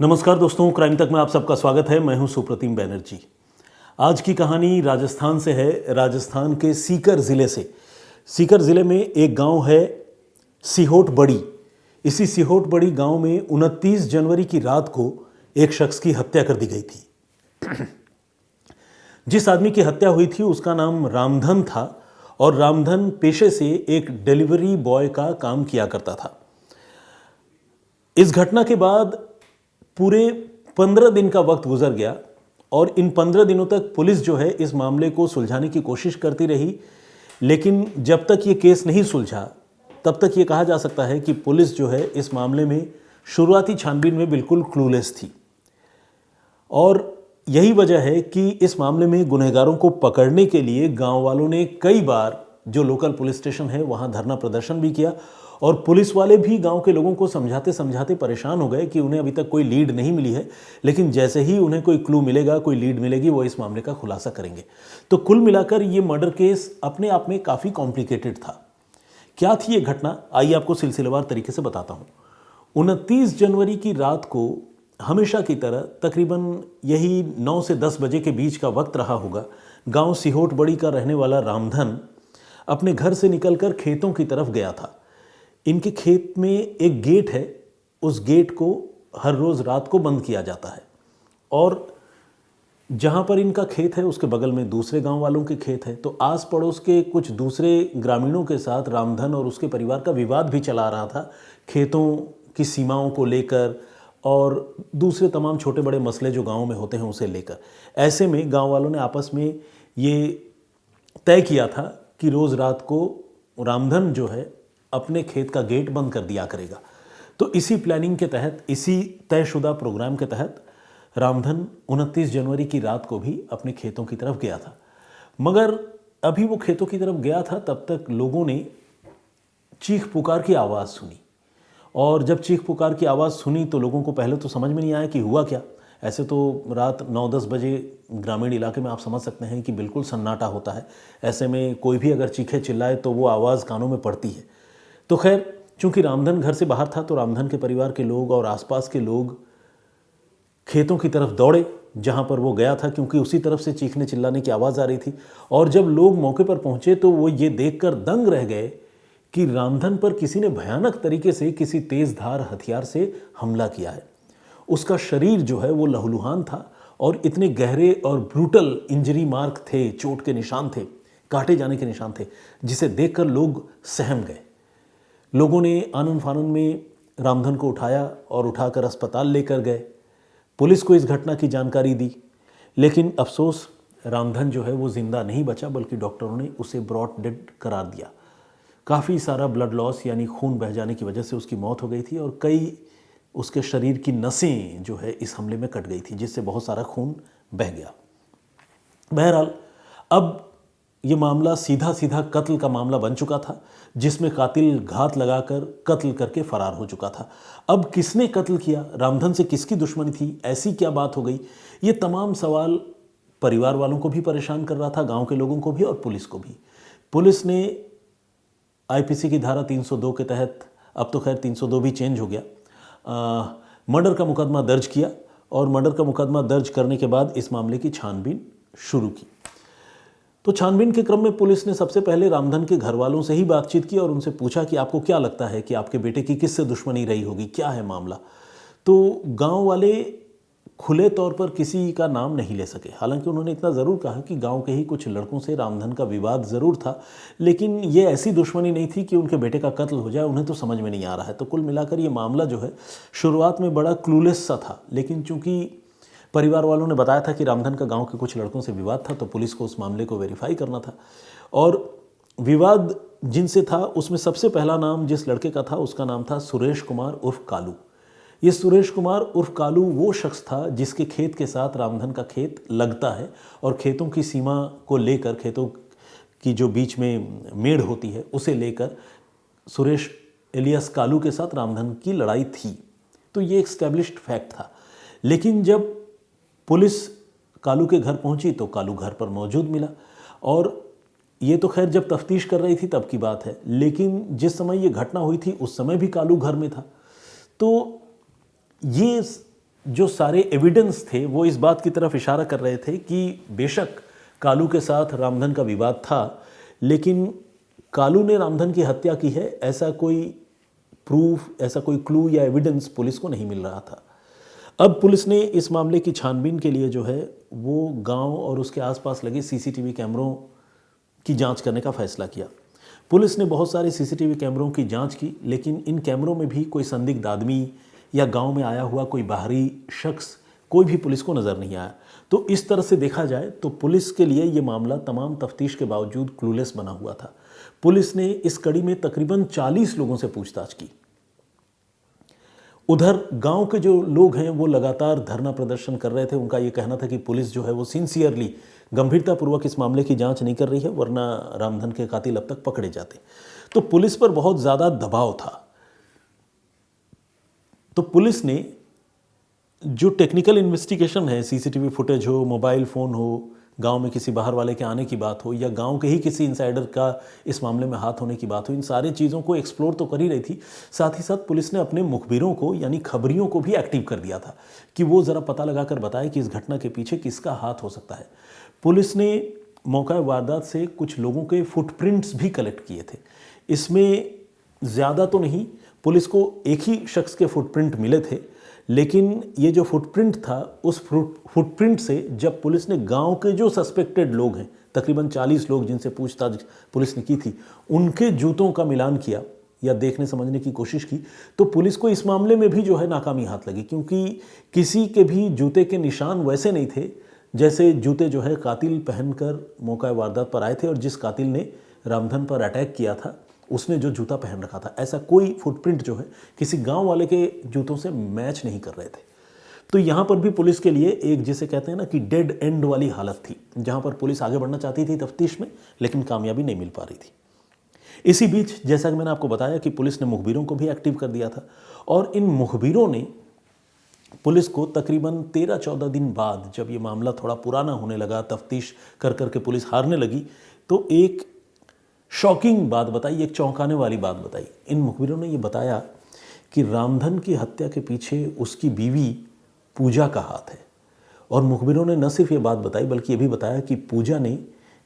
नमस्कार दोस्तों, क्राइम तक में आप सबका स्वागत है। मैं हूं सुप्रतिम बैनर्जी। आज की कहानी राजस्थान से है, राजस्थान के सीकर ज़िले से। सीकर ज़िले में एक गांव है सिहोट बड़ी। इसी सिहोट बड़ी गांव में 29 जनवरी की रात को एक शख्स की हत्या कर दी गई थी। जिस आदमी की हत्या हुई थी उसका नाम रामधन था और रामधन पेशे से एक डिलीवरी बॉय का काम किया करता था। इस घटना के बाद पूरे 15 दिन का वक्त गुजर गया और इन 15 दिनों तक पुलिस जो है इस मामले को सुलझाने की कोशिश करती रही, लेकिन जब तक ये केस नहीं सुलझा तब तक ये कहा जा सकता है कि पुलिस जो है इस मामले में शुरुआती छानबीन में बिल्कुल क्लूलेस थी। और यही वजह है कि इस मामले में गुनहगारों को पकड़ने के लिए गांव वालों ने कई बार जो लोकल पुलिस स्टेशन है वहां धरना प्रदर्शन भी किया और पुलिस वाले भी गांव के लोगों को समझाते समझाते परेशान हो गए कि उन्हें अभी तक कोई लीड नहीं मिली है, लेकिन जैसे ही उन्हें कोई क्लू मिलेगा, कोई लीड मिलेगी, वो इस मामले का खुलासा करेंगे। तो कुल मिलाकर ये मर्डर केस अपने आप में काफ़ी कॉम्प्लिकेटेड था। क्या थी ये घटना, आइए आपको सिलसिलेवार तरीके से बताता हूँ। 29 जनवरी की रात को हमेशा की तरह तकरीबन यही 9 से 10 बजे के बीच का वक्त रहा होगा। गांव सिहोट बड़ी का रहने वाला रामधन अपने घर से निकलकर खेतों की तरफ गया था। इनके खेत में एक गेट है, उस गेट को हर रोज़ रात को बंद किया जाता है और जहाँ पर इनका खेत है उसके बगल में दूसरे गांव वालों के खेत है। तो आस पड़ोस के कुछ दूसरे ग्रामीणों के साथ रामधन और उसके परिवार का विवाद भी चला रहा था, खेतों की सीमाओं को लेकर और दूसरे तमाम छोटे बड़े मसले जो गांव में होते हैं उसे लेकर। ऐसे में गांव वालों ने आपस में ये तय किया था कि रोज़ रात को रामधन जो है अपने खेत का गेट बंद कर दिया करेगा। तो इसी प्लानिंग के तहत, इसी तयशुदा प्रोग्राम के तहत रामधन 29 जनवरी की रात को भी अपने खेतों की तरफ गया था। मगर अभी वो खेतों की तरफ गया था तब तक लोगों ने चीख पुकार की आवाज़ सुनी और जब चीख पुकार की आवाज़ सुनी तो लोगों को पहले तो समझ में नहीं आया कि हुआ क्या। ऐसे तो रात 9-10 बजे ग्रामीण इलाके में आप समझ सकते हैं कि बिल्कुल सन्नाटा होता है। ऐसे में कोई भी अगर चीखे चिल्लाए तो वो आवाज़ कानों में पड़ती है। तो खैर, चूंकि रामधन घर से बाहर था तो रामधन के परिवार के लोग और आसपास के लोग खेतों की तरफ दौड़े जहां पर वो गया था, क्योंकि उसी तरफ से चीखने चिल्लाने की आवाज़ आ रही थी। और जब लोग मौके पर पहुंचे तो वो ये देखकर दंग रह गए कि रामधन पर किसी ने भयानक तरीके से किसी तेज धार हथियार से हमला किया है। उसका शरीर जो है वो लहूलुहान था और इतने गहरे और ब्रूटल इंजरी मार्क थे, चोट के निशान थे, काटे जाने के निशान थे, जिसे देखकर लोग सहम गए। लोगों ने आनन फानन में रामधन को उठाया और उठाकर अस्पताल लेकर गए। पुलिस को इस घटना की जानकारी दी, लेकिन अफसोस रामधन जो है वो ज़िंदा नहीं बचा, बल्कि डॉक्टरों ने उसे ब्रॉड डेड करार दिया। काफ़ी सारा ब्लड लॉस यानी खून बह जाने की वजह से उसकी मौत हो गई थी और कई उसके शरीर की नसें जो है इस हमले में कट गई थी, जिससे बहुत सारा खून बह गया। बहरहाल अब ये मामला सीधा सीधा कत्ल का मामला बन चुका था, जिसमें कातिल घात लगाकर कत्ल करके फरार हो चुका था। अब किसने कत्ल किया, रामधन से किसकी दुश्मनी थी, ऐसी क्या बात हो गई, ये तमाम सवाल परिवार वालों को भी परेशान कर रहा था, गांव के लोगों को भी और पुलिस को भी। पुलिस ने आईपीसी की धारा 302 के तहत, अब तो खैर 302 भी चेंज हो गया, मर्डर का मुकदमा दर्ज किया और मर्डर का मुकदमा दर्ज करने के बाद इस मामले की छानबीन शुरू की। तो छानबीन के क्रम में पुलिस ने सबसे पहले रामधन के घर वालों से ही बातचीत की और उनसे पूछा कि आपको क्या लगता है कि आपके बेटे की किससे दुश्मनी रही होगी, क्या है मामला। तो गांव वाले खुले तौर पर किसी का नाम नहीं ले सके। हालांकि उन्होंने इतना ज़रूर कहा कि गांव के ही कुछ लड़कों से रामधन का विवाद ज़रूर था, लेकिन ये ऐसी दुश्मनी नहीं थी कि उनके बेटे का कत्ल हो जाए, उन्हें तो समझ में नहीं आ रहा है। तो कुल मिलाकर ये मामला जो है शुरुआत में बड़ा क्लूलेस सा था, लेकिन चूंकि परिवार वालों ने बताया था कि रामधन का गांव के कुछ लड़कों से विवाद था, तो पुलिस को उस मामले को वेरीफाई करना था। और विवाद जिनसे था उसमें सबसे पहला नाम जिस लड़के का था उसका नाम था सुरेश कुमार उर्फ कालू। ये सुरेश कुमार उर्फ कालू वो शख्स था जिसके खेत के साथ रामधन का खेत लगता है और खेतों की सीमा को लेकर, खेतों की जो बीच में मेड़ होती है उसे लेकर सुरेश एलियास कालू के साथ रामधन की लड़ाई थी। तो ये एक स्टैब्लिश्ड फैक्ट था। लेकिन जब पुलिस कालू के घर पहुंची तो कालू घर पर मौजूद मिला और ये तो खैर जब तफ्तीश कर रही थी तब की बात है, लेकिन जिस समय ये घटना हुई थी उस समय भी कालू घर में था। तो ये जो सारे एविडेंस थे वो इस बात की तरफ इशारा कर रहे थे कि बेशक कालू के साथ रामधन का विवाद था, लेकिन कालू ने रामधन की हत्या की है ऐसा कोई प्रूफ, ऐसा कोई क्लू या एविडेंस पुलिस को नहीं मिल रहा था। अब पुलिस ने इस मामले की छानबीन के लिए जो है वो गांव और उसके आसपास लगे सीसीटीवी कैमरों की जांच करने का फैसला किया। पुलिस ने बहुत सारे सीसीटीवी कैमरों की जांच की, लेकिन इन कैमरों में भी कोई संदिग्ध आदमी या गांव में आया हुआ कोई बाहरी शख्स कोई भी पुलिस को नज़र नहीं आया। तो इस तरह से देखा जाए तो पुलिस के लिए ये मामला तमाम तफ्तीश के बावजूद क्लूलेस बना हुआ था। पुलिस ने इस कड़ी में तकरीबन 40 लोगों से पूछताछ की। उधर गांव के जो लोग हैं वो लगातार धरना प्रदर्शन कर रहे थे। उनका ये कहना था कि पुलिस जो है वो सिंसियरली, गंभीरतापूर्वक इस मामले की जांच नहीं कर रही है, वरना रामधन के कातिल अब तक पकड़े जाते। तो पुलिस पर बहुत ज़्यादा दबाव था। तो पुलिस ने जो टेक्निकल इन्वेस्टिगेशन है, सीसीटीवी फुटेज हो, मोबाइल फ़ोन हो, गांव में किसी बाहर वाले के आने की बात हो या गांव के ही किसी इनसाइडर का इस मामले में हाथ होने की बात हो, इन सारी चीज़ों को एक्सप्लोर तो कर ही रही थी। साथ ही साथ पुलिस ने अपने मुखबिरों को यानी खबरियों को भी एक्टिव कर दिया था कि वो ज़रा पता लगा कर बताए कि इस घटना के पीछे किसका हाथ हो सकता है। पुलिस ने मौका वारदात से कुछ लोगों के फुटप्रिंट्स भी कलेक्ट किए थे। इसमें ज़्यादा तो नहीं, पुलिस को एक ही शख्स के फुटप्रिंट मिले थे, लेकिन ये जो फुटप्रिंट था उस फुटप्रिंट से जब पुलिस ने गांव के जो सस्पेक्टेड लोग हैं, तकरीबन 40 लोग जिनसे पूछताछ पुलिस ने की थी, उनके जूतों का मिलान किया या देखने समझने की कोशिश की, तो पुलिस को इस मामले में भी जो है नाकामी हाथ लगी, क्योंकि किसी के भी जूते के निशान वैसे नहीं थे जैसे जूते जो है कातिल पहनकर मौका वारदात पर आए थे और जिस कातिल ने रामधन पर अटैक किया था उसने जो जूता पहन रखा था, ऐसा कोई फुटप्रिंट जो है किसी गांव वाले के जूतों से मैच नहीं कर रहे थे। तो यहाँ पर भी पुलिस के लिए एक, जिसे कहते हैं ना कि डेड एंड वाली हालत थी, जहाँ पर पुलिस आगे बढ़ना चाहती थी तफ्तीश में, लेकिन कामयाबी नहीं मिल पा रही थी। इसी बीच जैसा कि मैंने आपको बताया कि पुलिस ने मुखबिरों को भी एक्टिव कर दिया था और इन मुखबिरों ने पुलिस को तकरीबन 13-14 दिन बाद, जब ये मामला थोड़ा पुराना होने लगा, तफ्तीश कर करके पुलिस हारने लगी, तो एक शॉकिंग बात बताई, एक चौंकाने वाली बात बताई। इन मुखबिरों ने ये बताया कि रामधन की हत्या के पीछे उसकी बीवी पूजा का हाथ है। और मुखबिरों ने न सिर्फ ये बात बताई बल्कि ये भी बताया कि पूजा ने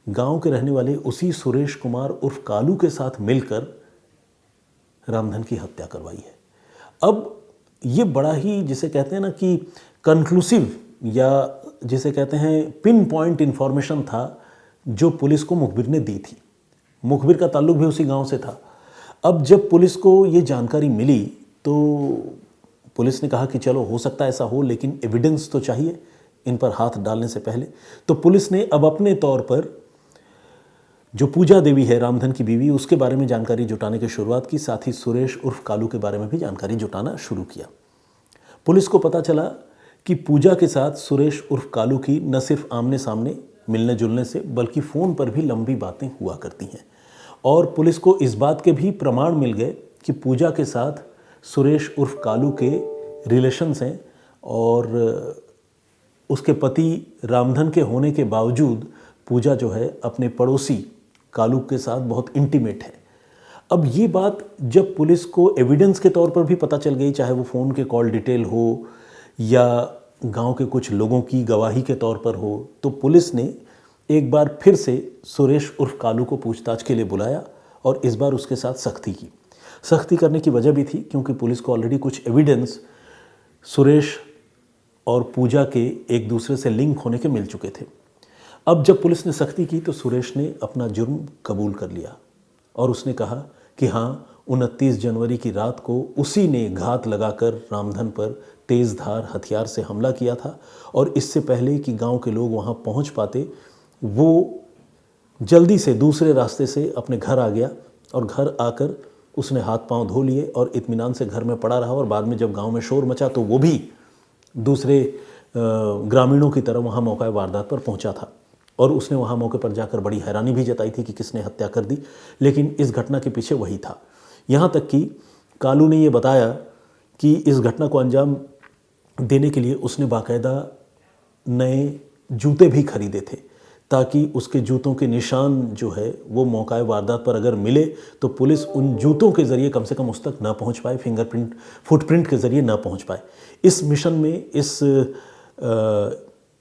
गांव के रहने वाले उसी सुरेश कुमार उर्फ कालू के साथ मिलकर रामधन की हत्या करवाई है। अब ये बड़ा ही, जिसे कहते हैं ना कि कंक्लूसिव या जिसे कहते हैं पिन पॉइंट इन्फॉर्मेशन था जो पुलिस को मुखबिर ने दी थी। मुखबिर का ताल्लुक भी उसी गांव से था। अब जब पुलिस को ये जानकारी मिली तो पुलिस ने कहा कि चलो हो सकता है ऐसा हो, लेकिन एविडेंस तो चाहिए इन पर हाथ डालने से पहले। तो पुलिस ने अब अपने तौर पर जो पूजा देवी है रामधन की बीवी, उसके बारे में जानकारी जुटाने की शुरुआत की। साथ ही सुरेश उर्फ कालू के बारे में भी जानकारी जुटाना शुरू किया। पुलिस को पता चला कि पूजा के साथ सुरेश उर्फ कालू की न सिर्फ आमने सामने मिलने जुलने से बल्कि फ़ोन पर भी लंबी बातें हुआ करती हैं। और पुलिस को इस बात के भी प्रमाण मिल गए कि पूजा के साथ सुरेश उर्फ कालू के रिलेशंस हैं और उसके पति रामधन के होने के बावजूद पूजा जो है अपने पड़ोसी कालू के साथ बहुत इंटीमेट है। अब ये बात जब पुलिस को एविडेंस के तौर पर भी पता चल गई, चाहे वो फ़ोन के कॉल डिटेल हो या गांव के कुछ लोगों की गवाही के तौर पर हो, तो पुलिस ने एक बार फिर से सुरेश उर्फ कालू को पूछताछ के लिए बुलाया और इस बार उसके साथ सख्ती की। सख्ती करने की वजह भी थी क्योंकि पुलिस को ऑलरेडी कुछ एविडेंस सुरेश और पूजा के एक दूसरे से लिंक होने के मिल चुके थे। अब जब पुलिस ने सख्ती की तो सुरेश ने अपना जुर्म कबूल कर लिया और उसने कहा कि हाँ, 29 जनवरी की रात को उसी ने घात लगाकर रामधन पर तेज़धार हथियार से हमला किया था और इससे पहले कि गांव के लोग वहां पहुंच पाते, वो जल्दी से दूसरे रास्ते से अपने घर आ गया और घर आकर उसने हाथ पांव धो लिए और इत्मीनान से घर में पड़ा रहा। और बाद में जब गांव में शोर मचा तो वो भी दूसरे ग्रामीणों की तरह वहाँ मौका वारदात पर पहुँचा था और उसने वहाँ मौके पर जाकर बड़ी हैरानी भी जताई थी कि किसने हत्या कर दी, लेकिन इस घटना के पीछे वही था। यहाँ तक कि कालू ने ये बताया कि इस घटना को अंजाम देने के लिए उसने बाकायदा नए जूते भी खरीदे थे ताकि उसके जूतों के निशान जो है वो मौका वारदात पर अगर मिले तो पुलिस उन जूतों के ज़रिए कम से कम उस तक ना पहुंच पाए, फिंगरप्रिंट फुटप्रिंट के ज़रिए ना पहुंच पाए। इस मिशन में, इस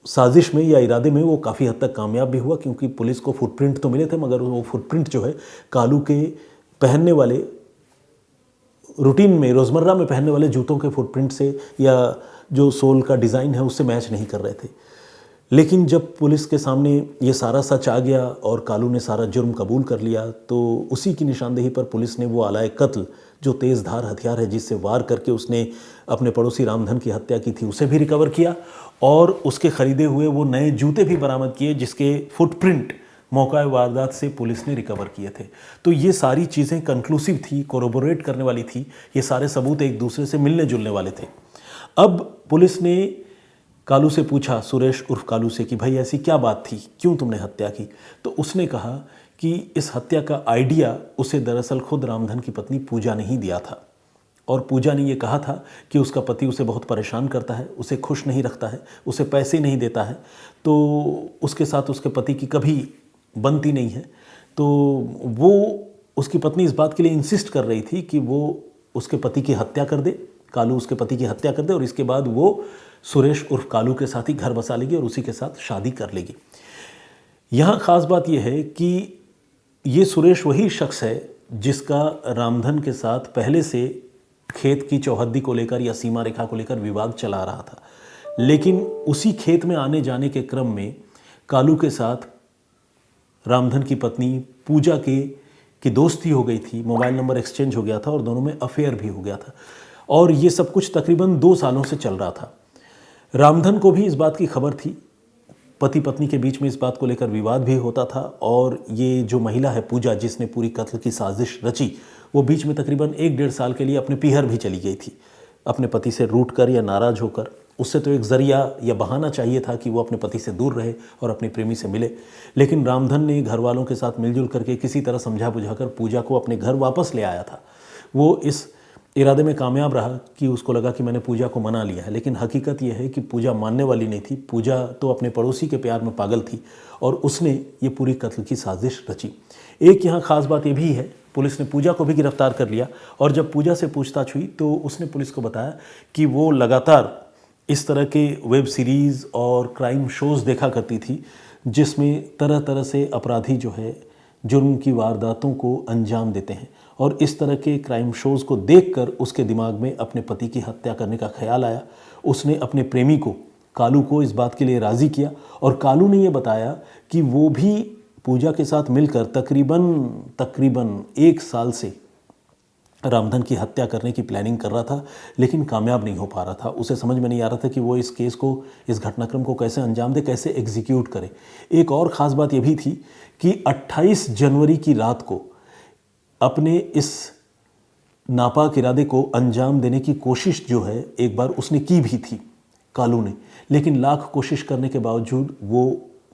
साजिश में या इरादे में वो काफ़ी हद तक कामयाब भी हुआ, क्योंकि पुलिस को फुटप्रिंट तो मिले थे मगर वो फुटप्रिंट जो है कालू के पहनने वाले, रूटीन में रोज़मर्रा में पहनने वाले जूतों के फुटप्रिंट से या जो सोल का डिज़ाइन है उससे मैच नहीं कर रहे थे। लेकिन जब पुलिस के सामने ये सारा सच आ गया और कालू ने सारा जुर्म कबूल कर लिया, तो उसी की निशानदेही पर पुलिस ने वो आलाए कत्ल, जो तेज़ धार हथियार है जिससे वार करके उसने अपने पड़ोसी रामधन की हत्या की थी, उसे भी रिकवर किया और उसके ख़रीदे हुए वो नए जूते भी बरामद किए जिसके फुटप्रिंट मौका वारदात से पुलिस ने रिकवर किए थे। तो ये सारी चीज़ें कंक्लूसिव थी, कोरोबोरेट करने वाली थी, ये सारे सबूत एक दूसरे से मिलने जुलने वाले थे। अब पुलिस ने कालू से पूछा, सुरेश उर्फ कालू से, कि भाई ऐसी क्या बात थी, क्यों तुमने हत्या की? तो उसने कहा कि इस हत्या का आइडिया उसे दरअसल खुद रामधन की पत्नी पूजा ने ही दिया था और पूजा ने ये कहा था कि उसका पति उसे बहुत परेशान करता है, उसे खुश नहीं रखता है, उसे पैसे नहीं देता है, तो उसके साथ उसके पति की कभी बनती नहीं है। तो वो, उसकी पत्नी इस बात के लिए इंसिस्ट कर रही थी कि वो उसके पति की हत्या कर दे, कालू उसके पति की हत्या कर दे और इसके बाद वो सुरेश उर्फ कालू के साथ ही घर बसा लेगी और उसी के साथ शादी कर लेगी। यहाँ ख़ास बात यह है कि ये सुरेश वही शख्स है जिसका रामधन के साथ पहले से खेत की चौहद्दी को लेकर या सीमा रेखा को लेकर विवाद चला रहा था, लेकिन उसी खेत में आने जाने के क्रम में कालू के साथ रामधन की पत्नी पूजा की दोस्ती हो गई थी, मोबाइल नंबर एक्सचेंज हो गया था और दोनों में अफेयर भी हो गया था और ये सब कुछ तकरीबन 2 सालों से चल रहा था। रामधन को भी इस बात की खबर थी, पति पत्नी के बीच में इस बात को लेकर विवाद भी होता था और ये जो महिला है पूजा, जिसने पूरी कत्ल की साजिश रची, वो बीच में तकरीबन 1-1.5 साल के लिए अपने पीहर भी चली गई थी, अपने पति से रूठ कर या नाराज़ होकर। उससे तो एक ज़रिया या बहाना चाहिए था कि वो अपने पति से दूर रहे और अपनी प्रेमी से मिले, लेकिन रामधन ने घर वालों के साथ मिलजुल करके किसी तरह समझा बुझाकर पूजा को अपने घर वापस ले आया था। वो इस इरादे में कामयाब रहा कि उसको लगा कि मैंने पूजा को मना लिया है, लेकिन हकीकत यह है कि पूजा मानने वाली नहीं थी। पूजा तो अपने पड़ोसी के प्यार में पागल थी और उसने ये पूरी कत्ल की साजिश रची। एक यहाँ ख़ास बात ये भी है, पुलिस ने पूजा को भी गिरफ्तार कर लिया और जब पूजा से पूछताछ हुई तो उसने पुलिस को बताया कि वो लगातार इस तरह के वेब सीरीज़ और क्राइम शोज़ देखा करती थी जिसमें तरह तरह से अपराधी जो है जुर्म की वारदातों को अंजाम देते हैं और इस तरह के क्राइम शोज़ को देखकर उसके दिमाग में अपने पति की हत्या करने का ख्याल आया। उसने अपने प्रेमी को, कालू को, इस बात के लिए राज़ी किया और कालू ने ये बताया कि वो भी पूजा के साथ मिलकर तकरीबन 1 साल से रामधन की हत्या करने की प्लानिंग कर रहा था, लेकिन कामयाब नहीं हो पा रहा था। उसे समझ में नहीं आ रहा था कि वो इस केस को, इस घटनाक्रम को कैसे अंजाम दे, कैसे एग्जीक्यूट करे। एक और ख़ास बात ये भी थी कि 28 जनवरी की रात को अपने इस नापाक इरादे को अंजाम देने की कोशिश जो है एक बार उसने की भी थी कालू ने, लेकिन लाख कोशिश करने के बावजूद वो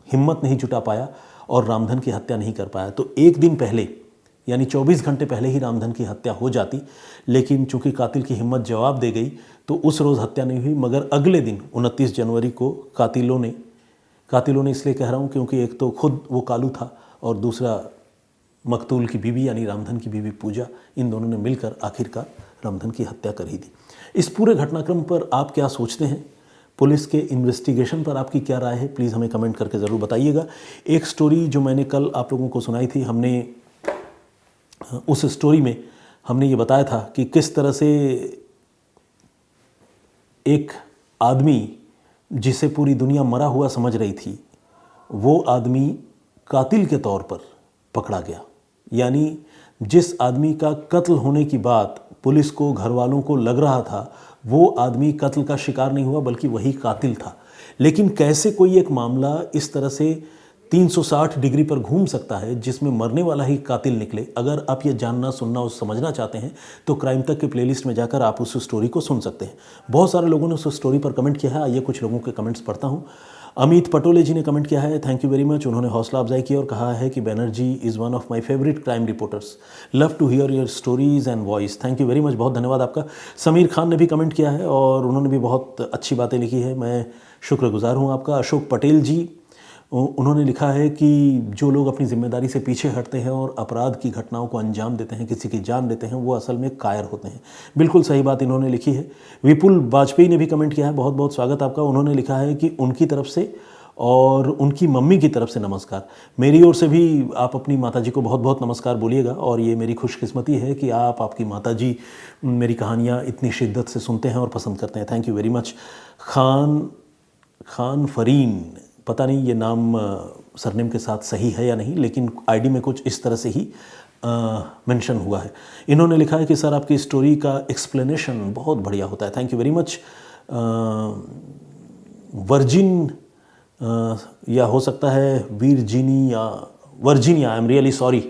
हिम्मत नहीं जुटा पाया और रामधन की हत्या नहीं कर पाया। तो एक दिन पहले, यानी 24 घंटे पहले ही रामधन की हत्या हो जाती, लेकिन चूंकि कातिल की हिम्मत जवाब दे गई तो उस रोज़ हत्या नहीं हुई। मगर अगले दिन 29 जनवरी को कातिलों ने इसलिए कह रहा हूँ क्योंकि एक तो खुद वो कालू था और दूसरा मकतूल की बीवी यानी रामधन की बीवी पूजा, इन दोनों ने मिलकर आखिरकार रामधन की हत्या कर ही दी। इस पूरे घटनाक्रम पर आप क्या सोचते हैं? पुलिस के इन्वेस्टिगेशन पर आपकी क्या राय है? प्लीज़ हमें कमेंट करके ज़रूर बताइएगा। एक स्टोरी जो मैंने कल आप लोगों को सुनाई थी, उस स्टोरी में हमने ये बताया था कि किस तरह से एक आदमी जिसे पूरी दुनिया मरा हुआ समझ रही थी, वो आदमी कातिल के तौर पर पकड़ा गया। यानी जिस आदमी का कत्ल होने की बात पुलिस को, घर वालों को लग रहा था, वो आदमी कत्ल का शिकार नहीं हुआ बल्कि वही कातिल था। लेकिन कैसे कोई एक मामला इस तरह से 360 डिग्री पर घूम सकता है जिसमें मरने वाला ही कातिल निकले? अगर आप ये जानना, सुनना और समझना चाहते हैं तो क्राइम तक के प्लेलिस्ट में जाकर आप उस स्टोरी को सुन सकते हैं। बहुत सारे लोगों ने उस स्टोरी पर कमेंट किया है। आइए कुछ लोगों के कमेंट्स पढ़ता हूँ। अमित पटोले जी ने कमेंट किया है, थैंक यू वेरी मच। उन्होंने हौसला अफजाई की और कहा है कि Banerjee is one of my favourite crime reporters, love to hear your stories and voice. Thank you very much, बहुत धन्यवाद आपका। समीर खान ने भी कमेंट किया है और उन्होंने भी बहुत अच्छी बातें लिखी है, मैं शुक्रगुजार हूँ आपका। अशोक पटेल जी, उन्होंने लिखा है कि जो लोग अपनी जिम्मेदारी से पीछे हटते हैं और अपराध की घटनाओं को अंजाम देते हैं, किसी की जान लेते हैं, वो असल में कायर होते हैं। बिल्कुल सही बात इन्होंने लिखी है। विपुल वाजपेयी ने भी कमेंट किया है, बहुत बहुत स्वागत आपका। उन्होंने लिखा है कि उनकी तरफ से और उनकी मम्मी की तरफ से नमस्कार। मेरी ओर से भी आप अपनी माताजी को बहुत बहुत नमस्कार बोलिएगा, और ये मेरी खुशकिस्मती है कि आपकी माताजी मेरी कहानियाँ इतनी शिद्दत से सुनते हैं और पसंद करते हैं। Thank you very much. Khan Fareen, पता नहीं ये नाम सरनेम के साथ सही है या नहीं, लेकिन आईडी में कुछ इस तरह से ही मेंशन हुआ है। इन्होंने लिखा है कि सर आपकी स्टोरी का एक्सप्लेनेशन बहुत बढ़िया होता है। Thank you very much. Virgin या हो सकता है Virginia, I am really sorry,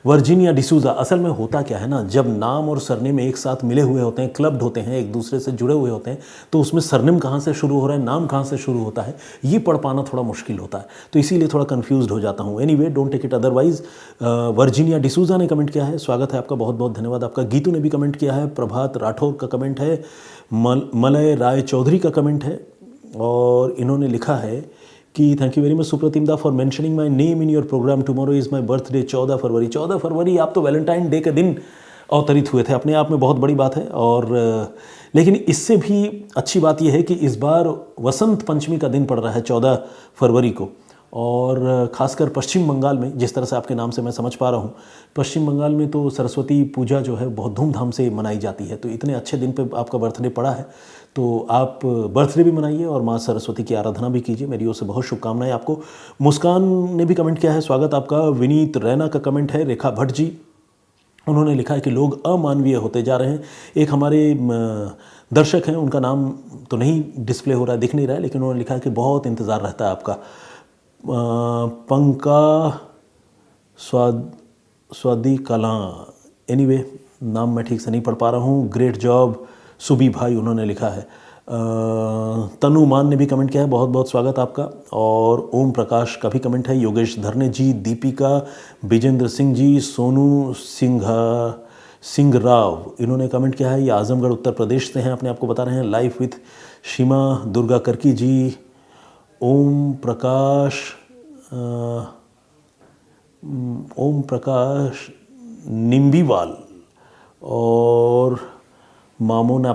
Virginia D'Souza. असल में होता क्या है ना, जब नाम और सरनेम एक साथ मिले हुए होते हैं, क्लब्ड होते हैं, एक दूसरे से जुड़े हुए होते हैं, तो उसमें सरनेम कहाँ से शुरू हो रहा है, नाम कहाँ से शुरू होता है, ये पढ़ पाना थोड़ा मुश्किल होता है, तो इसीलिए थोड़ा कंफ्यूज्ड हो जाता हूँ। Anyway, don't take it otherwise. Virginia D'Souza ने कमेंट किया है, स्वागत है आपका, बहुत बहुत धन्यवाद आपका। गीतू ने भी कमेंट किया है, प्रभात राठौर का कमेंट है, मलय राय चौधरी का कमेंट है, और इन्होंने लिखा है कि thank you very much Suprotim da for mentioning my name in your program. Tomorrow is my birthday, 14 फरवरी। 14 फरवरी, आप तो वैलेंटाइन डे के दिन अवतरित हुए थे, अपने आप में बहुत बड़ी बात है। और लेकिन इससे भी अच्छी बात यह है कि इस बार वसंत पंचमी का दिन पड़ रहा है 14 फरवरी को, और ख़ासकर पश्चिम बंगाल में, जिस तरह से आपके नाम से मैं समझ पा रहा हूँ, पश्चिम बंगाल में तो सरस्वती पूजा जो है बहुत धूमधाम से मनाई जाती है। तो इतने अच्छे दिन पे आपका बर्थडे पड़ा है, तो आप बर्थडे भी मनाइए और माँ सरस्वती की आराधना भी कीजिए। मेरी ओर से बहुत शुभकामनाएं आपको। मुस्कान ने भी कमेंट किया है, स्वागत आपका। विनीत रैना का कमेंट है। रेखा भट्ट जी, उन्होंने लिखा है कि लोग अमानवीय होते जा रहे हैं। एक हमारे दर्शक हैं, उनका नाम तो नहीं डिस्प्ले हो रहा है, दिख नहीं रहा है, लेकिन उन्होंने लिखा है कि बहुत इंतज़ार रहता है आपका। पंका स्वादी कलां, एनीवे नाम मैं ठीक से नहीं पढ़ पा रहा हूँ। ग्रेट जॉब सुबी भाई, उन्होंने लिखा है। तनु मान ने भी कमेंट किया है, बहुत बहुत स्वागत आपका। और ओम प्रकाश का भी कमेंट है। योगेश धरने जी, दीपिका, विजेंद्र सिंह जी, सोनू सिंह राव, इन्होंने कमेंट किया है। ये आजमगढ़ उत्तर प्रदेश से हैं, अपने आप को बता रहे हैं। लाइफ विथ शीमा दुर्गा करकी जी, ओम प्रकाश निम्बीवाल, और मामोना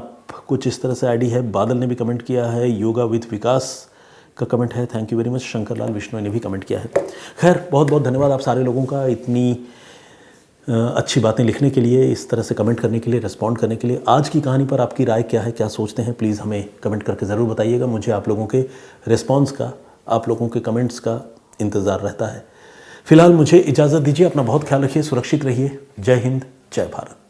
कुछ इस तरह से आईडी है। बादल ने भी कमेंट किया है। योगा विथ विकास का कमेंट है, thank you very much. Shankarlal Vishnu ने भी कमेंट किया है। खैर, बहुत बहुत धन्यवाद आप सारे लोगों का, इतनी अच्छी बातें लिखने के लिए, इस तरह से कमेंट करने के लिए, रिस्पॉन्ड करने के लिए। आज की कहानी पर आपकी राय क्या है, क्या सोचते हैं, प्लीज़ हमें कमेंट करके ज़रूर बताइएगा। मुझे आप लोगों के रिस्पॉन्स का, आप लोगों के कमेंट्स का इंतज़ार रहता है। फिलहाल मुझे इजाज़त दीजिए, अपना बहुत ख्याल रखिए, सुरक्षित रहिए। जय हिंद, जय भारत।